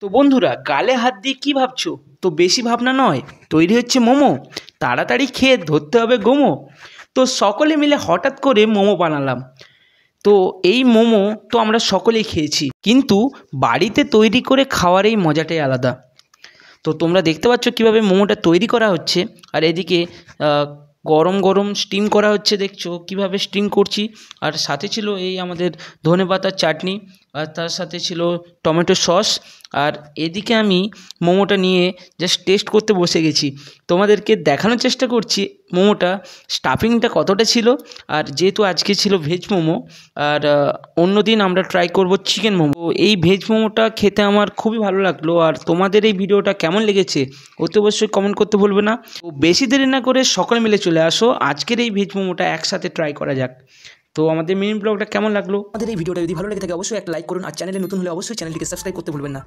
তো বন্ধুরা, গালে হাত দিয়ে কী ভাবছো? তো বেশি ভাবনা নয়, তৈরি হচ্ছে মোমো। তাড়াতাড়ি খেয়ে ধরতে হবে গোমো। তো সকলে মিলে হঠাৎ করে মোমো বানালাম। তো এই মোমো তো আমরা সকলেই খেয়েছি, কিন্তু বাড়িতে তৈরি করে খাওয়ার এই মজাটাই আলাদা। তো তোমরা দেখতে পাচ্ছ কীভাবে মোমোটা তৈরি করা হচ্ছে, আর এদিকে গরম গরম স্টিম করা হচ্ছে। দেখছো কীভাবে স্টিম করছি। আর সাথে ছিল এই আমাদের ধনেপাতার চাটনি, আর তার সাথে ছিল টমেটো সস। আর এদিকে আমি মোমোটা নিয়ে জাস্ট টেস্ট করতে বসে গেছি। তোমাদেরকে দেখানোর চেষ্টা করছি মোমোটা স্টাফিংটা কতটা ছিল। আর যেহেতু আজকে ছিল ভেজ মোমো, আর অন্য দিন আমরা ট্রাই করব চিকেন মোমো। এই ভেজ মোমোটা খেতে আমার খুবই ভালো লাগলো। আর তোমাদের এই ভিডিওটা কেমন লেগেছে অতি অবশ্যই কমেন্ট করতে ভুলবে না। তো বেশি দেরি না করে সকলে মিলে চলে আসো, আজকের এই ভেজ মোমোটা একসাথে ট্রাই করা যাক। তো আমাদের মিনি ব্লগটা কেমন লাগলো? আমাদের এই ভিডিওটা যদি ভালো লেগে থাকে অবশ্যই একটা লাইক করুন, আর চ্যানেলে নতুন হলে অবশ্যই চ্যানেলটিকে সাবস্ক্রাইব করতে ভুলবেন না।